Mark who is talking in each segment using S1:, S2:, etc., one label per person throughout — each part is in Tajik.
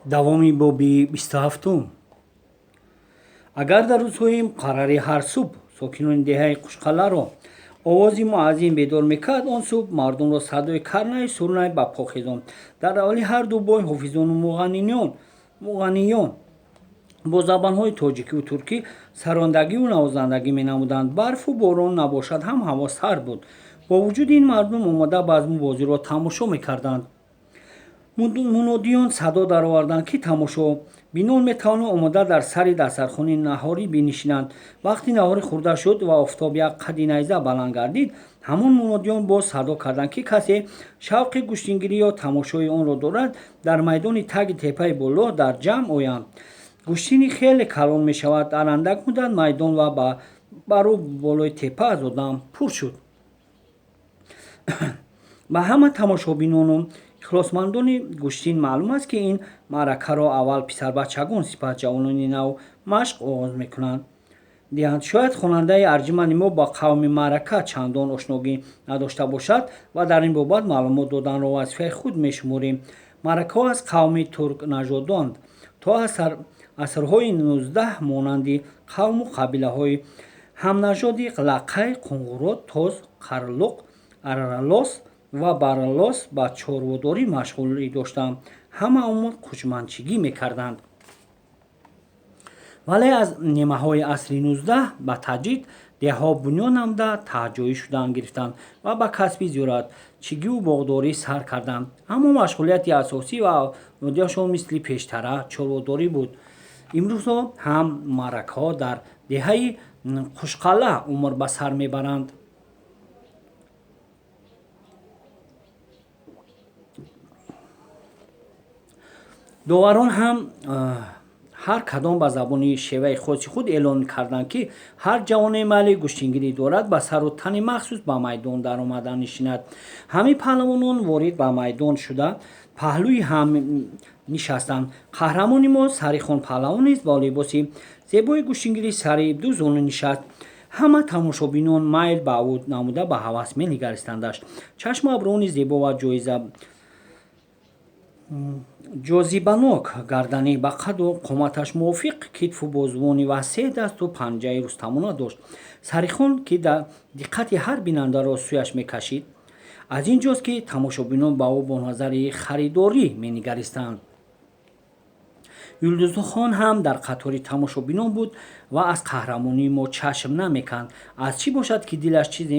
S1: давоми боби 27. агар дар рӯзҳои муқаррари ҳар субҳ сокинони деҳаи қушқаларо овози муаззин бедор мекард, он субҳ мардумро садои карнай сурнай ба по хезонд. дар аввали ҳарду бой ҳофизону муғанниён бо забонҳои тоҷикиву туркӣ сарондагиву навозандагӣ менамуданд. барфу борон набошад ҳам ҳаво сард буд. бо вуҷуди ин мардум омода базму бозиро тамошо мекарданд. мунодиён садо дароварданд, ки тамошобинон метавонанд омода дар сари дастархони наҳорӣ бинишинанд. вақти наҳорӣ хӯрда шуд ва офтоб як қадди найза баланд гардид, ҳамон мунодиён боз садо карданд, ки касе шавқи гӯштингирӣ ё тамошои онро дорад, дар майдони таги теппаи боло дар ҷамъ оянд. гӯштини хеле калон мешавад. дар андак муддат майдон ва бару болои теппа аз одам пур шуд. ба ҳама тамошобинону ихлосмандони гӯштин маълум аст, ки ин маъракаро аввал писарбачагон, сипас ҷавонони нав машқ оғоз диҳанд. шояд хонандаи арҷиманди мо ба қавми маърака чандон ошногӣ надошта бошад ва дар ин бобат маълумот доданро вазифаи худ мешуморем. маъракаҳо аз қавми туркнажоданд. то асрҳои 19 монанди қавму қабилаҳои ҳамнажоди лаққай, қуңғурот, тоз, қарлуқ, аралос ва баралос ба чорводорӣ машғулӣ доштанд. ҳама умуман қучманчигӣ мекарданд. вале аз немаҳои асри 19 ба таҷрид деҳаҳо бунёд намуда таҳҷоӣ шудан гирифтанд ва ба касби зиёратчигиву боғдорӣ сар карданд. аммо машғулияти асосӣ ва авлодиашон мисли пештара чорводорӣ буд. имрӯзҳо ҳам маъракаҳо дар деҳаи қушқала умр ба сар мебаранд. доварон ҳам ҳар кадом ба забони шеваи хоси худ эълон карданд, ки ҳар ҷавоне майли гӯштингирӣ дорад ба сару тани махсус ба майдон даромада нишинад. ҳамаи паҳлавонон ворид ба майдон шуда паҳлӯи ҳам нишастанд. қаҳрамони мо Сарихон паҳлавон низ бо либоси зебои гӯштингирӣ сари ду зону нишаст. ҳама тамошобинон майл ба ӯ намуда ба ҳавас менигаристандаш. чашму аброни зебо ва ҷозибанок гарданӣ ба қадду қоматаш мувофиқ, китфу бозуони васеъ, дасту панҷаи рустамона дошт. Сарихон, ки диққати ҳар бинандаро сӯяш мекашид, аз ин ҷост, ки тамошобинон ба ӯ бо назари харидорӣ менигаристанд. Юлдузхон ҳам дар қатори тамошобинон буд ва аз қаҳрамонии мо чашм намеканд. аз чӣ бошад, ки дилаш чизе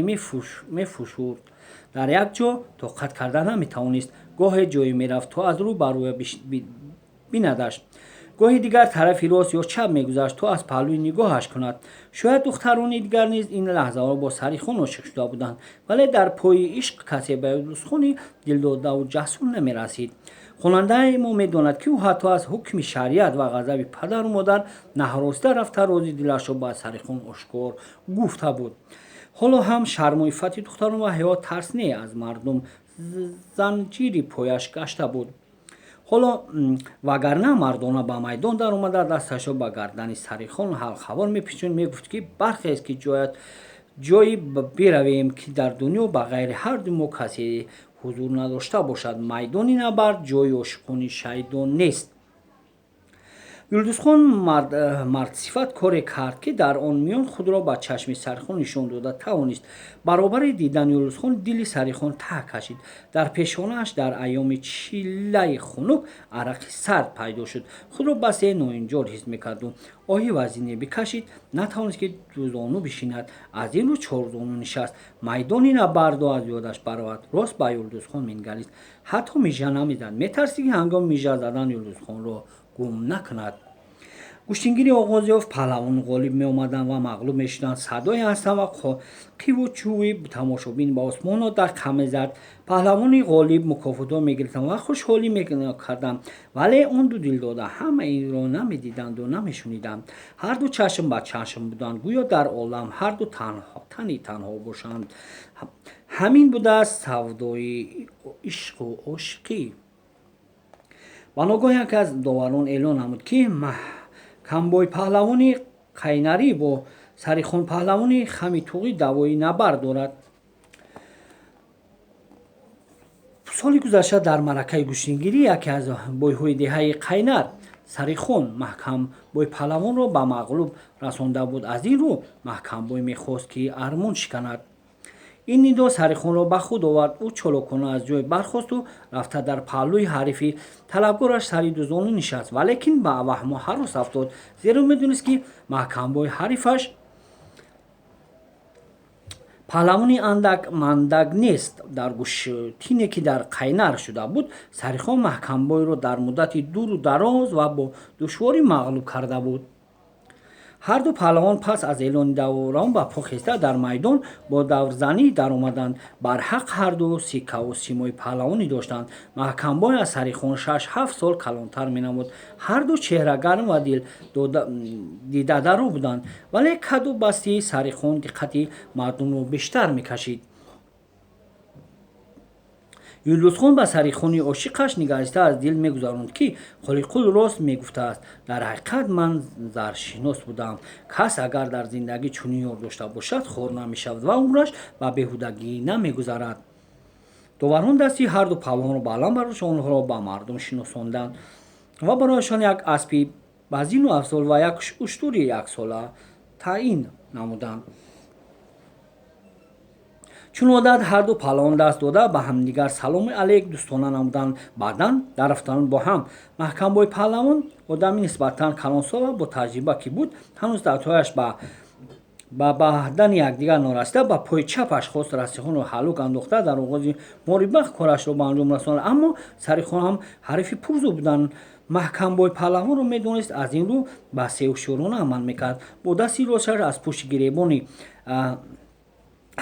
S1: мефушурд. дар як ҷо тоқат карда наметавонист. гоҳе ҷое мерафт, то аз рӯ ба рӯя бинадаш. гоҳи дигар тарафи рост ё чап мегузашт, то аз паҳлӯи нигоҳаш кунад. шояд духтарони дигар низ ин лаҳзаҳоро бо Сарихон ошиқ шуда буданд, вале дар пои ишқ касе ба Юлдузхони дилдодаву ҷасур намерасид. хонандаи мо медонад, ки ӯ ҳатто аз ҳукми шариат ва ғазаби падару модар наҳаросида рафта рози дилашро ба Сарихон ошкор гуфта буд. ҳоло ҳам шарму иффати духтарон ва ҳаё тарснеъ аз мардум занҷири пояш гашта буд. ҳоло вагарна мардона ба майдон даромада дасташро ба гардани Сарихон ҳалқавор мепечонд, мегуфт, ки бархез, ки ҷойи биравем, ки дар дунё ба ғайри ҳарду мо касе ҳузур надошта бошад. майдони набард ҷойи ошиқони шайдон нест. Юлдузхон мардсифат коре кард, ки дар он миён худро ба чашми Сарихон нишон дода тавонист. баробари дидани Юлдузхон дили Сарихон так кашид. дар пешонааш дар айёми чиллаи хунук арақи сард пайдо шуд. худро басе ноинҷор ҳис мекарду оҳи вазине бикашид. натавонист, ки дузону бишинад. аз ин рӯ чорзону нишаст. майдони набардро аз ёдаш баровард. рост ба Юлдузхон менгарист. ҳатто мижа намезад. метарсид, ки ҳангоми мижа задан Юлдузхонро гум накунад. гӯштингирӣ оғоз ёфт. паҳлавон ғолиб меомаданд ва мағлуб мешуданд. садои ҳастан ва қиву чӯви тамошобин ба осмон даққа мезад. паҳлавони ғолиб мукофотро мегирифтанд ва хушҳолӣ мекарданд. вале он ду дилдода ҳама инро намедиданду намешуниданд. ҳарду чашм ба чашм буданд. гӯё дар олам ҳарду тани танҳо бошанд. ҳамин будааст савдои ишқу ошиқӣ. ба ногоҳ яке аз доварон эълон намуд, ки камбой паҳлавони қайнарӣ бо Сарихон паҳлавони хамитуғӣ давои набард дорад. соли гузашта дар маъракаи куштгирӣ яке аз бойҳои деҳаи қайнар сарихун маҳкамбой палавонро ба мағлуб расонда буд. Аз ин рӯ маҳкамбой мехост ки армон шиканад. ин нидо сарихунро ба худ овард. ӯ чолокона аз ҷой бархосту рафта дар паҳлӯи ҳарифи талабгораш сари дузону нишаст. Валекин ба ваҳму ҳарос афтод, зеро медонист ки маҳкамбой ҳарифаш паҳлавони андак мандак нест. Дар гӯштине ки дар қайнар шуда буд, сарихон маҳкамбойро дар муддати дуру дароз ва бо душворӣ мағлуб карда буд. ҳар ду паҳлавон пас аз эълони даврон ба по хеста дар майдон бо даврзанӣ даромаданд. Барҳақ ҳарду сиккаву симои паҳлавонӣ доштанд. маҳкамбой аз сарихун 6-7 сол калонтар менамуд. ҳарду чеҳрагарм ва дидодаро буданд, вале каду басти сарихун диққати мардумро бештар мекашид. Юлдузхон ба сарихуни ошиқаш нигариста аз дил мегузаронд, ки Холиқул рост мегуфтааст. Дар ҳақиқат ман заршинос будам. Кас агар дар зиндагӣ чунин ёр дошта бошад, хор намешавад ва умраш ба беҳудагӣ намегузарад. Доварон дасти ҳарду паҳлавонро баланд бардошт, онҳоро ба мардум шиносонданд ва барояшон як аспи базину афзол ва як уштури яксола таъин намуданд. чун одат ҳарду паҳлавон даст дода ба ҳамдигар саломи алейк дӯстона намуданд. Баъдан дарафтанд бо ҳам. маҳкамбой паҳлавон одами нисбатан калонсол ва бо таҷриба ки буд, ҳанӯз дастҳояш ба баҳдани якдигар норасида, ба пои чапаш хост расихунро ҳалук андохта дар оғози морибахт корашро ба анҷом расонад. Аммо сарихун ҳам ҳарифи пурзӯ буданд. маҳкамбой паҳлавонро медонист, аз ин рӯ ба сеҳушёрона амал мекард. Бо дасти росташ аз пушти гиребони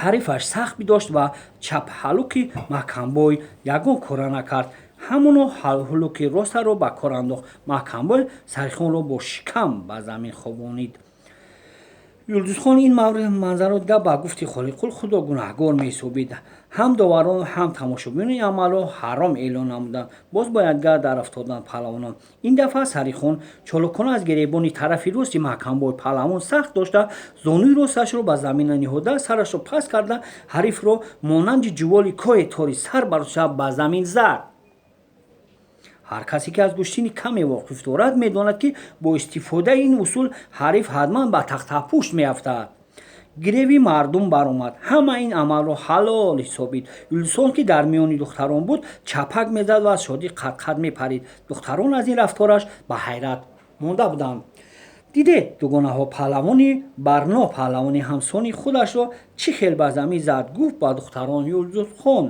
S1: ҳарифаш сахт бидошт ва чап ҳалуки маҳкамбой ягон кора накард. ҳамоно ҳалуки ростаро ба кор андохт. маҳкамбой сарихунро бо шикам ба замин хобонид. Юлдузхон ин манзараро дида ба гуфти Холиқул худро гунаҳгор меҳисобид. ҳам доварон ҳам тамошобинони ин амалро ҳаром эълон намуданд. Боз ба якдигар дарафтоданд паҳлавонон. ин дафъа сарихун чолокона аз гиребони тарафи рости маҳкамбой паҳлавон сахт дошта, зонуи росташро ба замина ниҳода, сарашро паст карда, ҳарифро монанди ҷуволи коҳе тори сар бардошта ба замин зад. ҳар касе ки аз гӯштини каме воқиф дорад, медонад, ки бо истифодаи ин усул ҳариф ҳатман ба тахтапушт меафтад. гиреви мардум баромад. ҳама ин амалро ҳалол ҳисобид. Юлдузхон ки дар миёни духтарон буд, чапак мезад ва аз шодӣ қад мепарид. духтарон аз ин рафтораш ба ҳайрат монда буданд. дидед дугонаҳо паҳлавони барно паҳлавони ҳамсони худашро чӣ хел ба замин зад, гуфт ба духтарон Юлдузхон.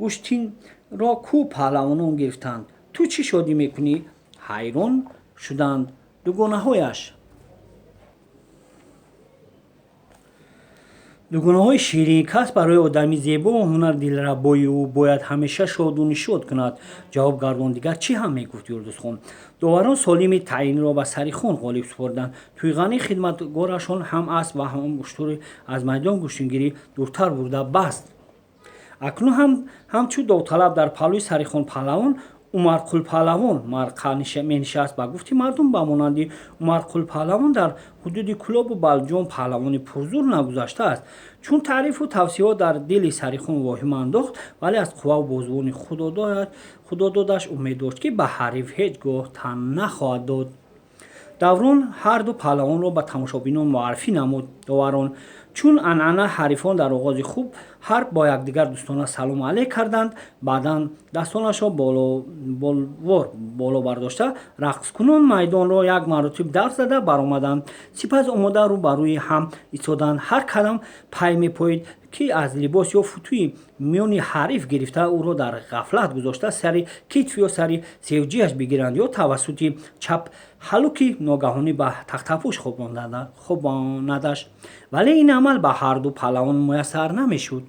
S1: гӯштинро ку паҳлавонон гирифтанд. ту чӣ шодӣ мекунӣ? ҳайрон шуданд дугонаҳояш. дугонаҳои ширин. Кас барои одами зебо ва ҳунар дилрабои ӯ бояд ҳамеша шоду нишод кунад. ҷавоб гардон, дигар чӣ ҳам мегуфт Юлдузхон. доварон солими таъинро ба сарихун ғолиб супорданд. туйғани хидматгорашон ҳам асп ва ҳам уштури аз майдони гӯштгирӣ дуртар бурда баст. акнун ҳамчун довталаб дар паҳлӯи сарихун паҳлавон Умарқулпаҳлавон марқа менишаст. ба гуфти мардум ба монанди Умарқулпаҳлавон дар ҳудуди Кӯлобу Балҷон паҳлавони пурзур нагузаштааст. чун таърифу тавсеҳот дар дили сарихун воҳима андохт, вале аз қувваву бозуни худододаш умед дошт, ки ба ҳариф ҳеҷ гоҳ тан нахоҳад дод. даврон ҳар ду паҳлавонро ба тамошобинон муаррифӣ намуд. доварон чун анъана ҳарифон дар оғози хуб ҳар бо якдигар дӯстона салому алейк карданд, баъдан дастонашро боло бардошта, рақскунон майдонро як маротиб давр зада баромаданд. сипас омода рӯ ба рӯи ҳам истоданд. ҳар кадам пай мепоид, ки аз либос ё футӯи миёни ҳариф гирифта ӯро дар ғафлат гузошта сари китф ё сари севҷияш бигиранд ё тавассути чап ҳалуки ногаҳонӣ ба тахтапӯш хобонадаш. вале ин амал ба ҳарду паҳлавон муяссар намешуд.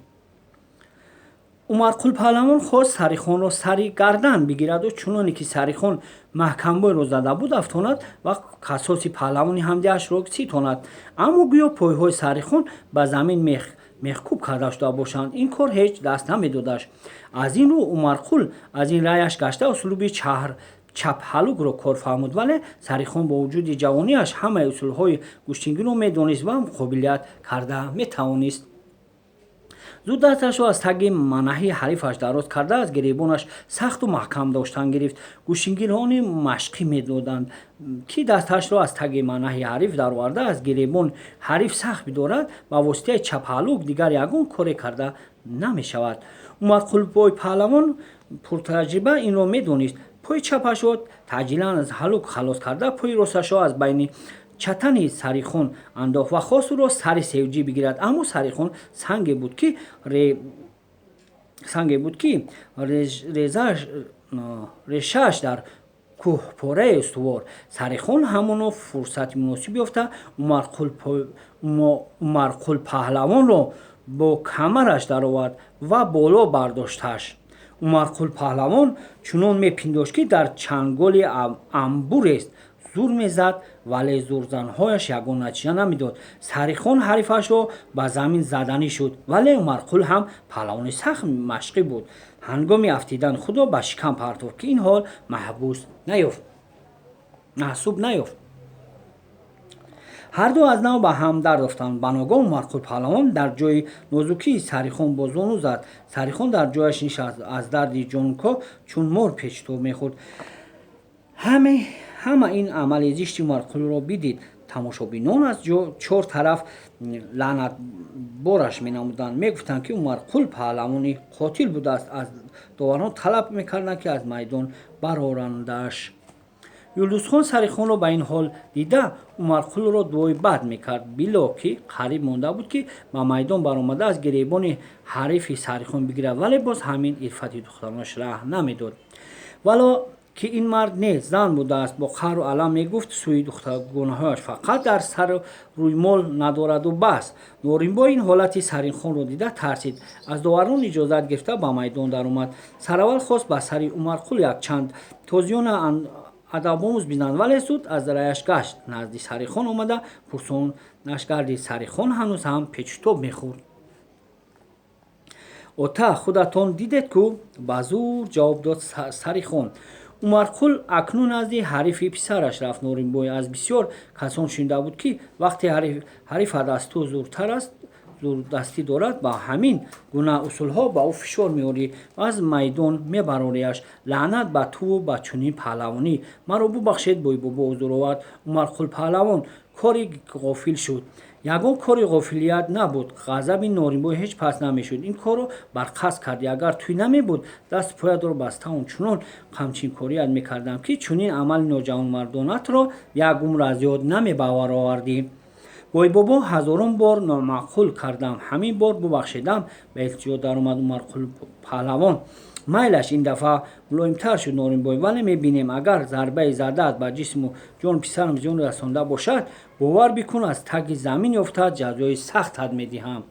S1: Умарқулпаҳлавон хост сарихонро сари гардан бигираду чуноне ки сарихон маҳкамбойро зада буд, афтонад ва қасоси паҳлавони ҳамдиҳашро ситонад. аммо гӯё пойҳои сарихон ба замин мехкӯб карда шуда бошанд. ин кор ҳеҷ даст намедодаш. аз ин рӯ Умарқул аз ин раъяш гашта услуби чап ҳалугро кор фармуд. вале сарихон бо вуҷуди ҷавонияш ҳамаи усулҳои гӯштгириро медонист ва қобилият карда метавонист. зуд дасташро аз таги манаҳи ҳарифаш дароз карда аз гиребонаш сахту маҳкам доштан гирифт. гӯшингирони машқӣ медоданд ки дасташро аз таги манаҳи ҳариф дароварда аз гиребон ҳариф сахт бидорад ба воситаи чапҳалук дигар ягон коре карда намешавад. умарқулбой паҳлавон пуртаҷриба инро медонист. пои чапашро таъҷилан аз ҳалук халос карда пои росташро аз байни чатани сарихун андохт ва хост ӯро сари севҷӣ бигирад. аммо сарихун санге буд ки решааш дар кӯҳпораи устувор. сарихун ҳамоно фурсати муносиб ёфта умарқулпаҳлавонро бо камараш даровард ва боло бардошташ. умарқулпаҳлавон чунон мепиндошт ки дар чанголи амбурест. зур мезад, вале зурзанҳояш ягон натиҷа намедод. сарихун ҳарифашро ба замин заданӣ шуд, вале умарқул ҳам паҳлавони сахт машқӣ буд. ҳангоми афтидани худро ба шикам партофт ки ин ҳол маҳсуб наёфт. ҳарду аз нав ба ҳам дардофтанд. ба ногоҳ умарқулпаҳлавон дар ҷои нозукии сарихун бо зону зад. сарихун дар ҷояш нишаст, аз дарди ҷонуко чун мор печтоб мехӯрд. ҳама ин амали зишти умарқулро бидид. тамошобинон аз чор тараф лаънатбораш менамуданд. мегуфтанд ки умарқул паҳлавони қотил будааст. аз доварон талаб мекарданд ки аз майдон барорандаш. юлдузхон сарихунро ба ин ҳол дида умарқулро дуои бад мекард, било ки қариб монда буд ки ба майдон баромада аз гиребони ҳарифи сарихун бигирад, вале боз ҳамин иффати духтаронаш раҳ намедод. вало ки ин мард не зан будааст, бо қаҳру алам мегуфт сӯи духтаргонаҳояш фақат дар сару рӯймол надораду бас. норимбой ин ҳолати сарихунро дида тарсид. аз доварон иҷозат гирифта ба майдон даромад. сараввал хост ба сари умарқул якчанд тозиёна адабомӯз бизанад, вале зуд аз раяш гашт. назди сарихун омада пурсонаш гардид. сарихун ҳанӯз ҳам печутоб мехӯрд. ота худатон дидед кӯ? ба зур ҷавоб дод сарихун. умарқул акнун назди ҳарифи писараш рафт. норимбой аз бисёр касон шунида буд ки вақте ҳарифат аз ту зуртар аст, зурдастӣ дорад, ба ҳамин гуна усулҳо ба ӯ фишор меорӣ ва аз майдон мебарорияш. лаънат ба ту ба чунин паҳлавонӣ. маро бубахшед бойбобо ҳузур овард. умарқулпаҳлавон кори ғофил шуд. ягон кори ғофилият набуд. ғазаби норимбой ҳеҷ паст намешуд. ин корро барқасд кардӣ. агар туй намебуд дасту поятро бастаон чунон қамчинкорият мекардам ки чунин амали ноҷавонмардонатро як умр аз ёд намебаровардӣ. бойбобо ҳазорон бор номаъқул кардам, ҳамин бор бубахшедам. ба илтиҷо даромад умарқулпаҳлавон. майлаш ин дафъа мулоимтар шуд норимбой, вале мебинем агар зарбаи задаат ба ҷисму ҷони писарам зиён расонда бошад, бовар бикун аз таги замин ёфта ҷазои сахтат медиҳам.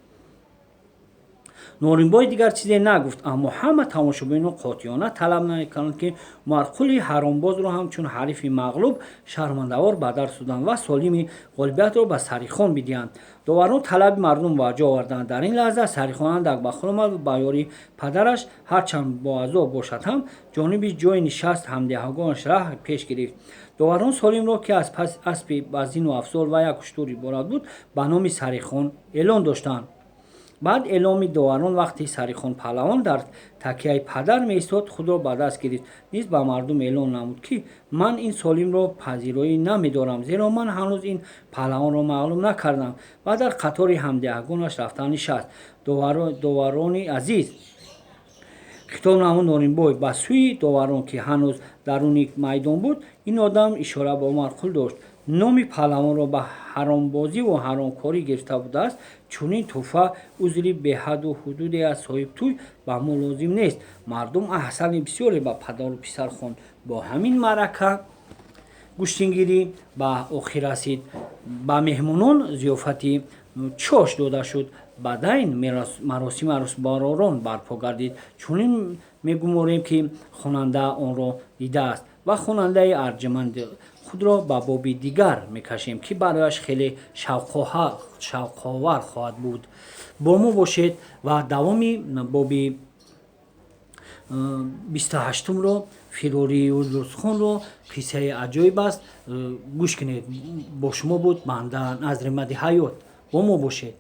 S1: норимбой дигар чизе нагуфт, аммо ҳама тамошобинон қотиёна талаб мекарданд ки умарқули ҳаромбозро ҳамчун ҳарифи мағлуб шармандавор ба дар суданд ва солими ғолибиятро ба сарихун бидиҳанд. доварон талаби мардум ба ҷо оварданд. дар ин лаҳза сарихун андак ба худ омад ва ба ёри падараш ҳарчанд бо азоб бошад ҳам ҷониби ҷои нишаст ҳамдиҳагонаш раҳ пеш гирифт. доварон солимро ки аз аспи базину афзол ва як уштур иборат буд ба номи сарихун эълон доштанд. баъд эъломи доварон вақти сарихунпаҳлавон дар такияи падар меистод, худро ба даст гирифт. низ ба мардум эълон намуд ки ман ин солимро пазироӣ намедорам, зеро ман ҳанӯз ин паҳлавонро мағлуб накардам. ва дар қатори ҳамдиҳагонаш рафта нишаст. доварони азиз, хитоб намуд норимбой ба сӯи доварон ки ҳанӯз даруни майдон буд. ин одам ишора ба умарқул дошт. номи паҳлавонро ба ҳаромбозиву ҳаромкорӣ гирифта будааст. чунин тӯҳфа узри беҳадду ҳудуде аз соҳибтӯй ба мо лозим нест. мардум аҳсани бисёре ба падару писар хонд. бо ҳамин маърака гӯштингирӣ ба охир расид. ба меҳмонон зиёфати чош дода шуд. баъдайн маросими арӯсбаророн барпо гардид. чунин мегумонем ки хонанда онро дидааст ва хонандаи арҷманд худро ба боби дигар мекашем ки барояш хеле шавқовар хоҳад буд. бо мо бошед ва давоми боби 28-ро фирори юлдузхонро қиссаи аҷоиб аст. гӯш кинед. бо шумо буд банда Назримади Ҳаёт. бо мо бошед.